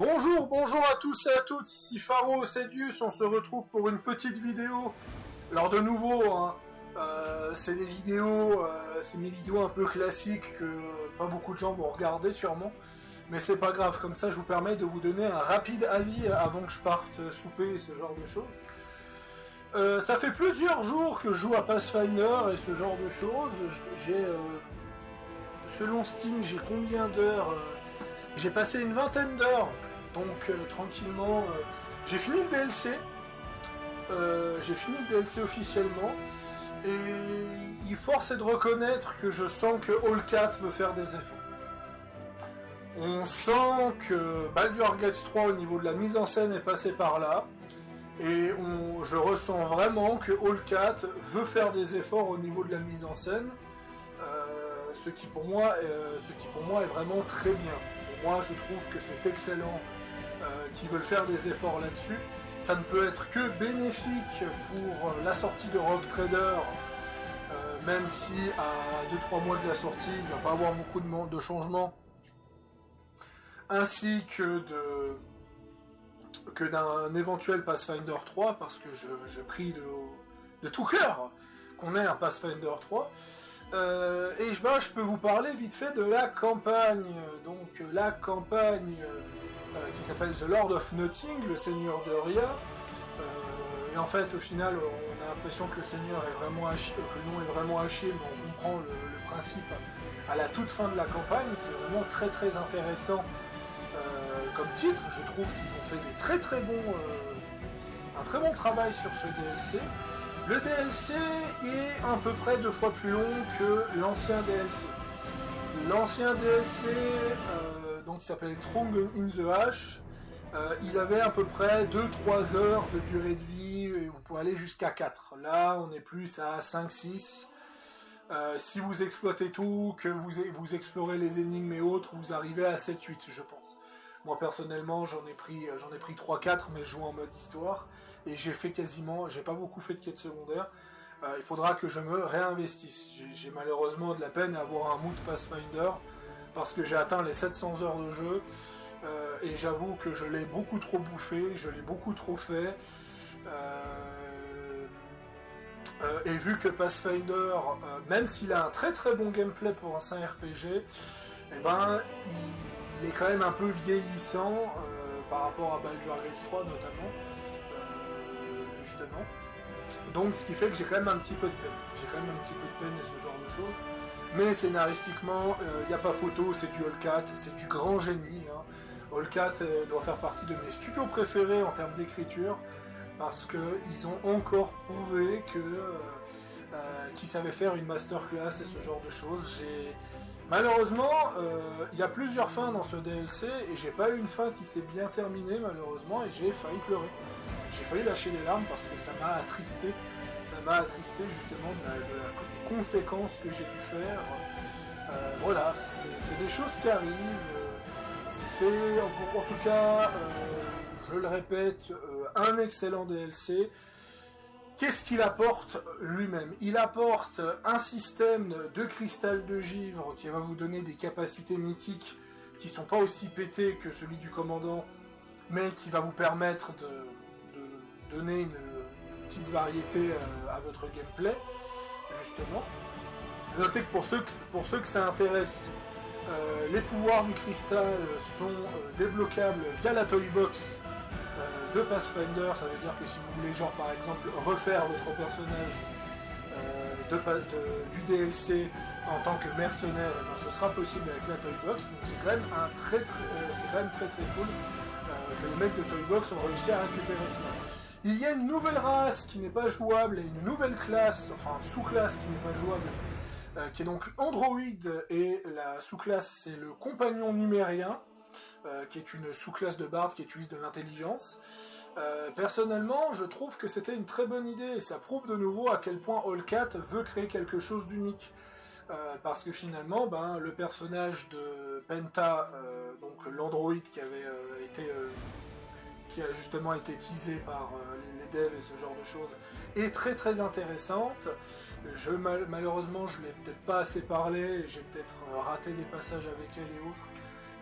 Bonjour à tous et à toutes, ici Pharos Edius, on se retrouve pour une petite vidéo. Alors de nouveau, c'est des vidéos, c'est mes vidéos un peu classiques que pas beaucoup de gens vont regarder sûrement. Mais c'est pas grave, comme ça je vous permets de vous donner un rapide avis avant que je parte souper et ce genre de choses. Ça fait plusieurs jours que je joue à Pathfinder et ce genre de choses. Selon Steam, j'ai combien d'heures J'ai passé une vingtaine d'heures, donc tranquillement, j'ai fini le DLC. J'ai fini le DLC officiellement, et il force est de reconnaître que je sens que Allcat veut faire des efforts. On sent que Baldur's Gate 3 au niveau de la mise en scène est passé par là, et je ressens vraiment que Allcat veut faire des efforts au niveau de la mise en scène, ce qui pour moi est vraiment très bien. Pour moi, je trouve que c'est excellent qu'ils veulent faire des efforts là-dessus. Ça ne peut être que bénéfique pour la sortie de Rogue Trader, même si à 2-3 mois de la sortie, il ne va pas avoir beaucoup de changements, ainsi que d'un éventuel Pathfinder 3, parce que je prie de tout cœur qu'on ait un Pathfinder 3. Je peux vous parler vite fait de la campagne. Donc la campagne qui s'appelle The Lord of Nothing, le Seigneur de Ria. Et en fait, au final, on a l'impression que le Seigneur est vraiment à chier, que le nom est vraiment à chier, mais on comprend le principe à la toute fin de la campagne. C'est vraiment très très intéressant comme titre. Je trouve qu'ils ont fait un très bon travail sur ce DLC. Le DLC est à peu près 2 fois plus long que l'ancien DLC. L'ancien DLC, donc il s'appelait Throne in the Ash, il avait à peu près 2-3 heures de durée de vie, et vous pouvez aller jusqu'à 4. Là, on est plus à 5-6. Si vous exploitez tout, que vous explorez les énigmes et autres, vous arrivez à 7-8, je pense. Moi personnellement j'en ai pris 3-4, mais je joue en mode histoire, et j'ai pas beaucoup fait de quêtes secondaires. Il faudra que je me réinvestisse. J'ai malheureusement de la peine à avoir un mood Pathfinder, parce que j'ai atteint les 700 heures de jeu, et j'avoue que je l'ai beaucoup trop bouffé, je l'ai beaucoup trop fait. Et vu que Pathfinder, même s'il a un très très bon gameplay pour un 5 RPG, eh ben, il est quand même un peu vieillissant par rapport à Baldur's Gate 3 notamment, justement. Donc ce qui fait que j'ai quand même un petit peu de peine. J'ai quand même un petit peu de peine et ce genre de choses. Mais scénaristiquement, il n'y a pas photo, c'est du Allcat, c'est du grand génie. Allcat doit faire partie de mes studios préférés en termes d'écriture, parce qu'ils ont encore prouvé qu'ils savaient faire une masterclass et ce genre de choses. Malheureusement, il y a plusieurs fins dans ce DLC, et j'ai pas eu une fin qui s'est bien terminée malheureusement, et j'ai failli pleurer. J'ai failli lâcher les larmes parce que ça m'a attristé. Ça m'a attristé justement des conséquences que j'ai dû faire. Voilà, c'est des choses qui arrivent. C'est en tout cas, je le répète, un excellent DLC. Qu'est-ce qu'il apporte lui-même? Il apporte un système de cristal de givre qui va vous donner des capacités mythiques qui sont pas aussi pétées que celui du commandant, mais qui va vous permettre de donner une petite variété à votre gameplay, justement. Notez que pour ceux que ça intéresse, les pouvoirs du cristal sont débloquables via la Toybox de Pathfinder. Ça veut dire que si vous voulez, genre par exemple, refaire votre personnage du DLC en tant que mercenaire, eh ben, ce sera possible avec la Toybox. Donc c'est quand même très cool que les mecs de Toybox ont réussi à récupérer ça. Il y a une nouvelle race qui n'est pas jouable, et une nouvelle classe, enfin sous-classe qui n'est pas jouable, qui est donc Android, et la sous-classe c'est le compagnon numérien, qui est une sous-classe de Bard qui utilise de l'intelligence. Personnellement, je trouve que c'était une très bonne idée, et ça prouve de nouveau à quel point Allcat veut créer quelque chose d'unique. Parce que finalement, le personnage de Penta, donc l'android qui a justement été teasé par les devs et ce genre de choses, est très très intéressante. Malheureusement, je ne l'ai peut-être pas assez parlé, j'ai peut-être raté des passages avec elle et autres,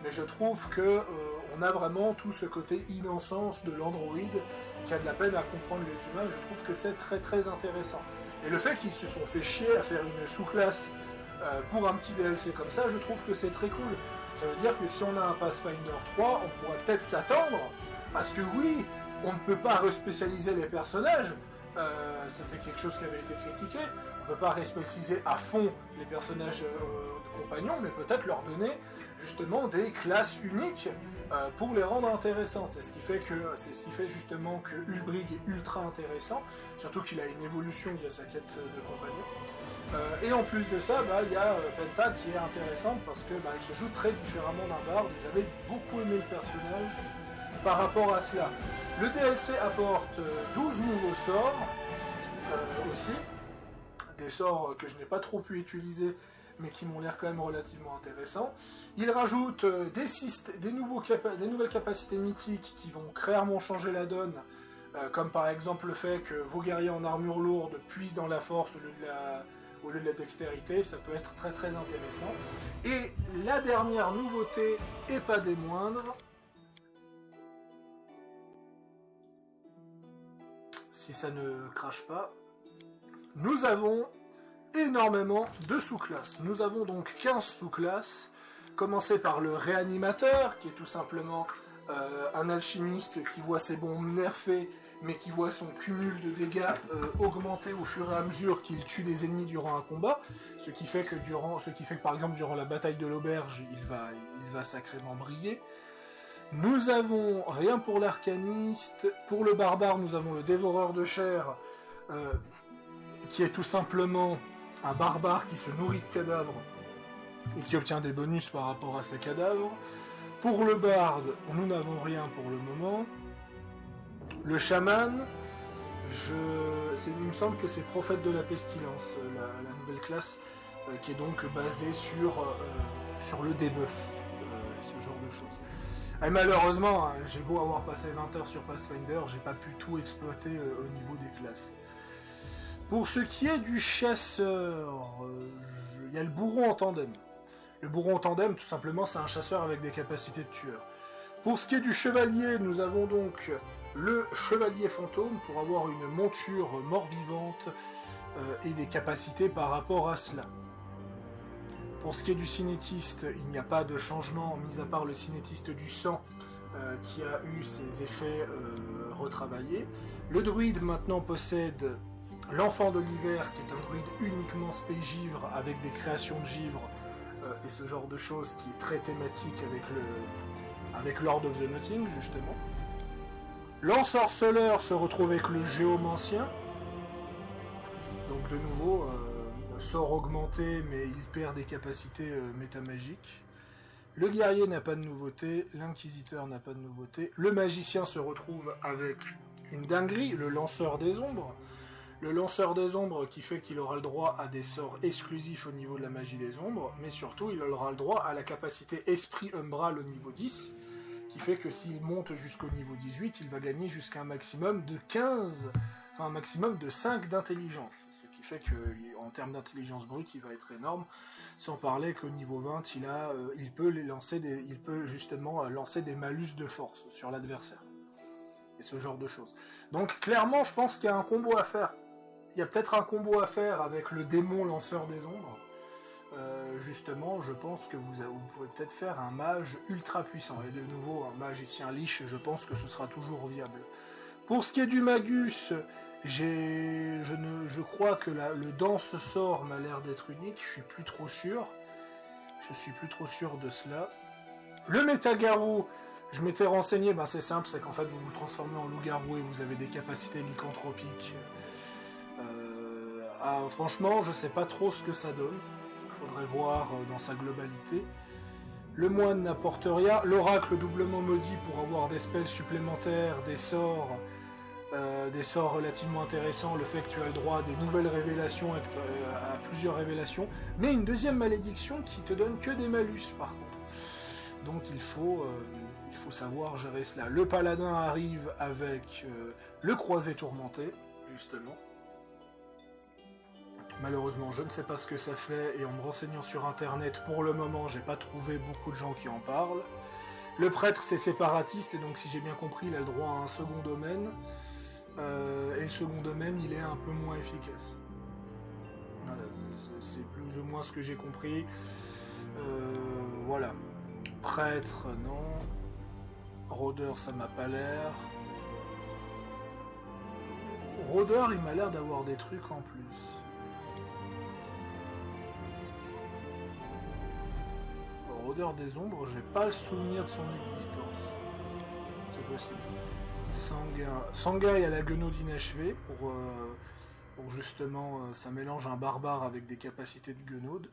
mais je trouve que On a vraiment tout ce côté innocence de l'androïde qui a de la peine à comprendre les humains, je trouve que c'est très très intéressant. Et le fait qu'ils se sont fait chier à faire une sous-classe pour un petit DLC comme ça, je trouve que c'est très cool. Ça veut dire que si on a un Pathfinder 3, on pourrait peut-être s'attendre à ce que oui, on ne peut pas respécialiser les personnages, c'était quelque chose qui avait été critiqué, on ne peut pas respécialiser à fond les personnages de compagnons, mais peut-être leur donner justement des classes uniques pour les rendre intéressants. C'est ce qui fait justement que Ulbrig est ultra intéressant, surtout qu'il a une évolution via sa quête de compagnon. Et en plus de ça, il y a Penta qui est intéressante parce que elle se joue très différemment d'un barde, et j'avais beaucoup aimé le personnage par rapport à cela. Le DLC apporte 12 nouveaux sorts aussi, des sorts que je n'ai pas trop pu utiliser mais qui m'ont l'air quand même relativement intéressants. Il rajoute des nouvelles capacités mythiques qui vont clairement changer la donne, comme par exemple le fait que vos guerriers en armure lourde puissent dans la force au lieu de la dextérité, ça peut être très très intéressant. Et la dernière nouveauté, et pas des moindres, si ça ne crache pas, nous avons énormément de sous-classes. Nous avons donc 15 sous-classes, commencer par le réanimateur, qui est tout simplement un alchimiste qui voit ses bombes nerfées, mais qui voit son cumul de dégâts augmenter au fur et à mesure qu'il tue des ennemis durant un combat, ce qui fait que par exemple durant la bataille de l'auberge, il va sacrément briller. Nous avons, rien pour l'arcaniste, pour le barbare, nous avons le dévoreur de chair, qui est tout simplement un barbare qui se nourrit de cadavres et qui obtient des bonus par rapport à ces cadavres. Pour le barde, nous n'avons rien pour le moment. Le chaman, il me semble que c'est prophète de la pestilence, la nouvelle classe, qui est donc basée sur le debuff, ce genre de choses. Et malheureusement, j'ai beau avoir passé 20 heures sur Pathfinder, j'ai pas pu tout exploiter au niveau des classes. Pour ce qui est du chasseur, il y a le bourreau en tandem. Le bourreau en tandem, tout simplement, c'est un chasseur avec des capacités de tueur. Pour ce qui est du chevalier, nous avons donc le chevalier fantôme pour avoir une monture mort-vivante et des capacités par rapport à cela. Pour ce qui est du cinétiste, il n'y a pas de changement, mis à part le cinétiste du sang qui a eu ses effets retravaillés. Le druide maintenant possède l'enfant de l'hiver, qui est un druide uniquement spé-givre, avec des créations de givre et ce genre de choses qui est très thématique avec Lord of the Notting, justement. L'ensorceleur se retrouve avec le géomancien. Donc de nouveau, sort augmenté, mais il perd des capacités métamagiques. Le guerrier n'a pas de nouveauté, l'inquisiteur n'a pas de nouveauté. Le magicien se retrouve avec une dinguerie, le lanceur des ombres. Le lanceur des ombres qui fait qu'il aura le droit à des sorts exclusifs au niveau de la magie des ombres, mais surtout il aura le droit à la capacité esprit umbral au niveau 10, qui fait que s'il monte jusqu'au niveau 18, il va gagner jusqu'à un maximum de 5 d'intelligence. Ce qui fait qu'en termes d'intelligence brute, il va être énorme, sans parler qu'au niveau 20, il peut justement lancer des malus de force sur l'adversaire. Et ce genre de choses. Donc clairement, je pense qu'il y a un combo à faire. Il y a peut-être un combo à faire avec le démon lanceur des ombres. Justement, je pense que vous pouvez peut-être faire un mage ultra puissant. Et de nouveau, un magicien liche, je pense que ce sera toujours viable. Pour ce qui est du magus, je crois que le danse sort m'a l'air d'être unique. Je suis plus trop sûr. Je suis plus trop sûr de cela. Le métagarou, je m'étais renseigné, c'est simple, c'est qu'en fait vous vous transformez en loup-garou et vous avez des capacités lycanthropiques. Franchement, je sais pas trop ce que ça donne. Il faudrait voir dans sa globalité. Le moine n'apporte rien. L'oracle doublement maudit pour avoir des spells supplémentaires, des sorts relativement intéressants. Le fait que tu as le droit à des nouvelles révélations, à plusieurs révélations. Mais une deuxième malédiction qui te donne que des malus par contre. Donc il faut savoir gérer cela. Le paladin arrive avec le croisé tourmenté, justement. Malheureusement, je ne sais pas ce que ça fait, et en me renseignant sur internet, pour le moment, j'ai pas trouvé beaucoup de gens qui en parlent. Le prêtre c'est séparatiste, et donc si j'ai bien compris, il a le droit à un second domaine. Et le second domaine, il est un peu moins efficace. Voilà, c'est plus ou moins ce que j'ai compris. Voilà. Prêtre, non. Rôdeur, ça m'a pas l'air. Rôdeur, il m'a l'air d'avoir des trucs en plus. Rôdeur des ombres, j'ai pas le souvenir de son existence. C'est possible. Sangai, il y a la guenaude inachevée pour justement, ça mélange un barbare avec des capacités de guenaude.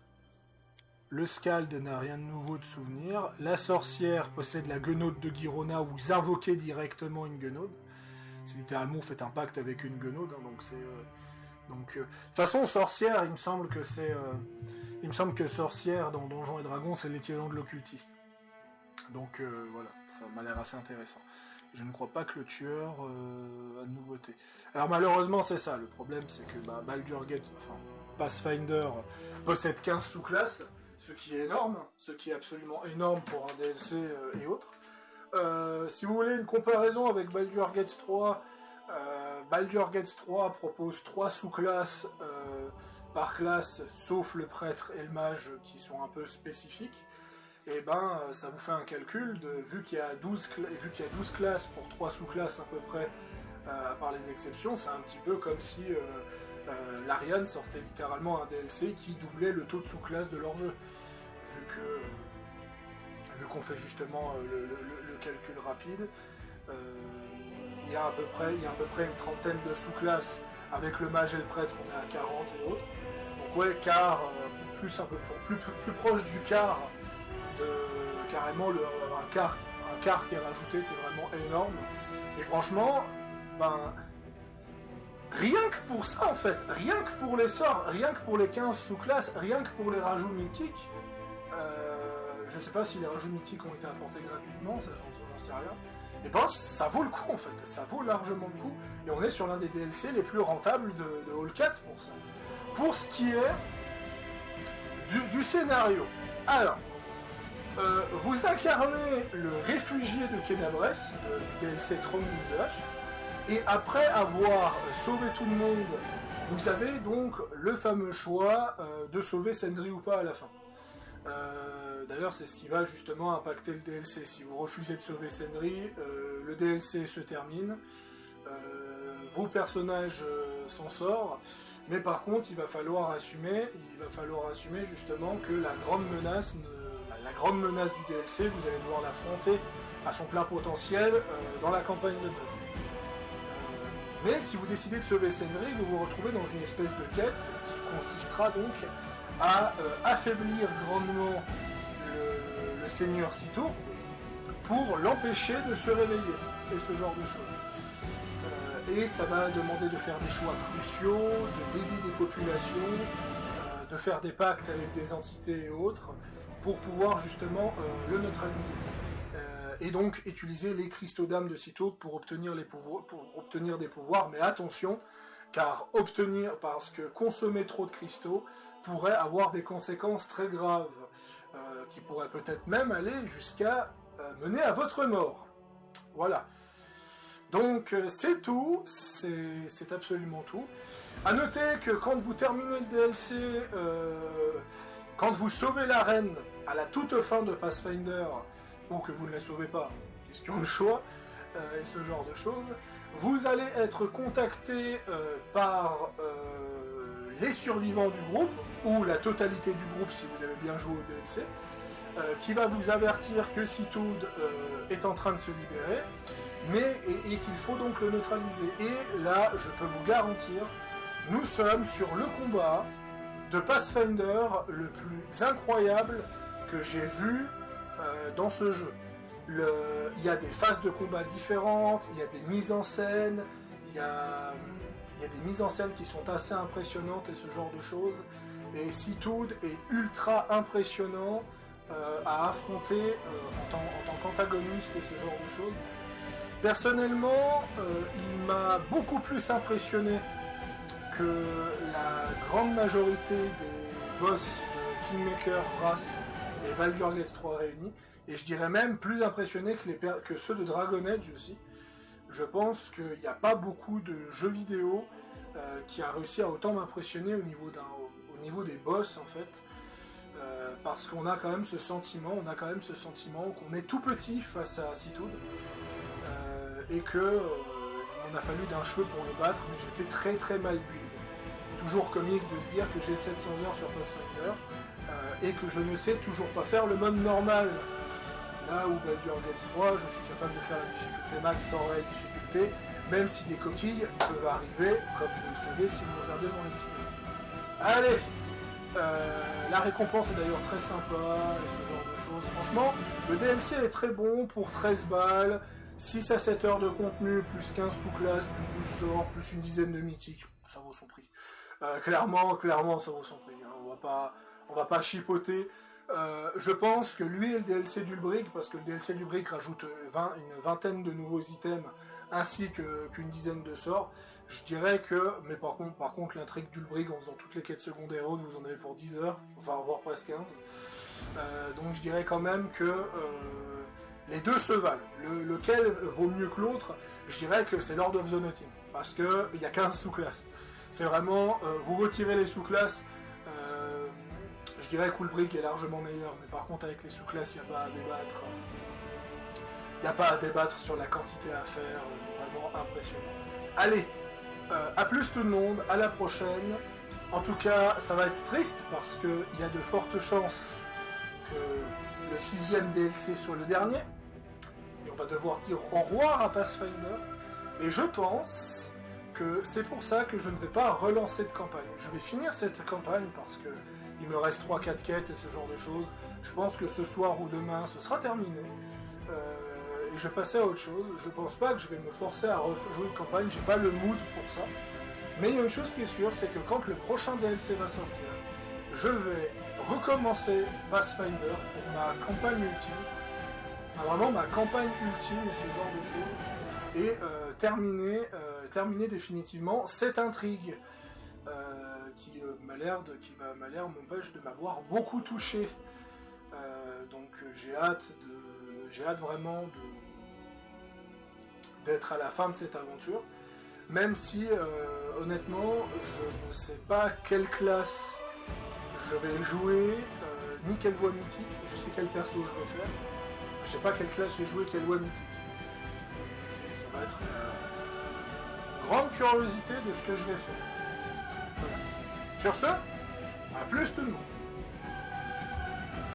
Le Scald n'a rien de nouveau de souvenir. La sorcière possède la guenaude de Girona, où vous invoquez directement une guenaude. C'est littéralement, vous faites un pacte avec une guenaude, hein, donc c'est... de toute façon, sorcière, il me semble que sorcière dans Donjons et Dragons, c'est l'équivalent de l'occultiste. Donc voilà, ça m'a l'air assez intéressant. Je ne crois pas que le tueur a de nouveauté. Alors malheureusement, c'est ça. Le problème, c'est que Baldur's Gate, enfin Pathfinder, possède 15 sous-classes, ce qui est énorme, ce qui est absolument énorme pour un DLC et autres. Si vous voulez une comparaison avec Baldur's Gate 3, Baldur's Gate 3 propose 3 sous-classes par classe, sauf le prêtre et le mage qui sont un peu spécifiques. Et ça vous fait un calcul, vu qu'il y a 12 classes pour 3 sous-classes à peu près, à part les exceptions, c'est un petit peu comme si l'Ariane sortait littéralement un DLC qui doublait le taux de sous-classe de leur jeu. Vu qu'on fait justement le calcul rapide, il y a à peu près une trentaine de sous-classes. Avec le mage et le prêtre, on est à 40 et autres. Donc ouais, quart, plus proche du quart, carrément un quart qui est rajouté, c'est vraiment énorme. Et franchement, rien que pour ça en fait, rien que pour les sorts, rien que pour les 15 sous-classes, rien que pour les rajouts mythiques, je sais pas si les rajouts mythiques ont été apportés gratuitement, ça j'en sais rien. Et ça vaut le coup en fait, ça vaut largement le coup, et on est sur l'un des DLC les plus rentables de All 4 pour ça. Pour ce qui est du scénario, alors, vous incarnez le réfugié de Kenabres, du DLC Throne in the Ash, et après avoir sauvé tout le monde, vous avez donc le fameux choix de sauver Sendri ou pas à la fin. D'ailleurs, c'est ce qui va justement impacter le DLC. Si vous refusez de sauver Sendri, le DLC se termine, vos personnages s'en sortent, mais par contre, il va falloir assumer justement que la grande menace du DLC, vous allez devoir l'affronter à son plein potentiel dans la campagne de base. Mais si vous décidez de sauver Sendri, vous vous retrouvez dans une espèce de quête qui consistera donc à affaiblir grandement le seigneur Sitour pour l'empêcher de se réveiller, et ce genre de choses. Et ça va demander de faire des choix cruciaux, d'aider des populations, de faire des pactes avec des entités et autres, pour pouvoir justement le neutraliser. Et donc utiliser les cristaux d'âme de Sitour pour obtenir des pouvoirs, mais attention, parce que consommer trop de cristaux pourrait avoir des conséquences très graves, qui pourraient peut-être même aller jusqu'à mener à votre mort. Voilà. Donc c'est tout, c'est absolument tout. A noter que quand vous terminez le DLC, quand vous sauvez la reine à la toute fin de Pathfinder, ou que vous ne la sauvez pas, question de choix, et ce genre de choses, vous allez être contacté par les survivants du groupe, ou la totalité du groupe si vous avez bien joué au DLC, qui va vous avertir que Sitoud est en train de se libérer, et qu'il faut donc le neutraliser. Et là, je peux vous garantir, nous sommes sur le combat de Pathfinder le plus incroyable que j'ai vu dans ce jeu. Il y a des phases de combat différentes, il y a des mises en scène, il y a des mises en scène qui sont assez impressionnantes et ce genre de choses. Et Sitoud est ultra impressionnant à affronter en tant qu'antagoniste et ce genre de choses. Personnellement, il m'a beaucoup plus impressionné que la grande majorité des boss de Kingmaker, Vras et Baldur's Gate 3 réunis. et je dirais même plus impressionnés que ceux de Dragon Age aussi. Je pense qu'il n'y a pas beaucoup de jeux vidéo qui a réussi à autant m'impressionner au niveau des boss en fait. Parce qu'on a quand même ce sentiment, qu'on est tout petit face à Sitoud, et que il m'en a fallu d'un cheveu pour le battre, mais j'étais très très mal build. Toujours comique de se dire que j'ai 700 heures sur Pathfinder, et que je ne sais toujours pas faire le mode normal. Là où Baldur's Gate 3, je suis capable de faire la difficulté max sans réelle difficulté, même si des coquilles peuvent arriver, comme vous le savez si vous regardez mon Let's Play. Allez, la récompense est d'ailleurs très sympa, et ce genre de choses. Franchement, le DLC est très bon pour 13 balles, 6 à 7 heures de contenu, plus 15 sous-classes, plus 12 sorts, plus une dizaine de mythiques. Ça vaut son prix. Clairement, ça vaut son prix. On va pas chipoter. Je pense que lui et le DLC d'Ulbrig, parce que le DLC d'Ulbrig rajoute une vingtaine de nouveaux items, ainsi qu'une dizaine de sorts, je dirais que, mais par contre l'intrigue d'Ulbrig en faisant toutes les quêtes secondaires, vous en avez pour 10 heures, enfin voire presque 15, donc je dirais quand même que les deux se valent. Lequel vaut mieux que l'autre, je dirais que c'est Lord of the Notting, parce qu'il y a 15 sous-classes. C'est vraiment, vous retirez les sous-classes, je dirais que Ulbrig est largement meilleur, mais par contre avec les sous-classes, il n'y a pas à débattre. Il n'y a pas à débattre sur la quantité à faire, vraiment impressionnant. Allez, à plus tout le monde, à la prochaine. En tout cas, ça va être triste parce qu'il y a de fortes chances que le 6e DLC soit le dernier. Et on va devoir dire au revoir à Pathfinder. Et je pense que c'est pour ça que je ne vais pas relancer de campagne. Je vais finir cette campagne parce que il me reste 3-4 quêtes et ce genre de choses. Je pense que ce soir ou demain, ce sera terminé. Et je vais passer à autre chose. Je pense pas que je vais me forcer à rejouer une campagne, j'ai pas le mood pour ça. Mais il y a une chose qui est sûre, c'est que quand le prochain DLC va sortir, je vais recommencer Pathfinder pour ma campagne ultime. Vraiment ma campagne ultime et ce genre de choses. Et terminer définitivement cette intrigue qui m'empêche de m'avoir beaucoup touché. Donc j'ai hâte vraiment d'être à la fin de cette aventure, même si honnêtement je ne sais pas quelle classe je vais jouer, ni quelle voie mythique. Je sais quel perso je vais faire, mais je sais pas quelle classe je vais jouer, quelle voie mythique. Ça va être une grande curiosité de ce que je vais faire. Voilà. Sur ce, à plus tout le monde.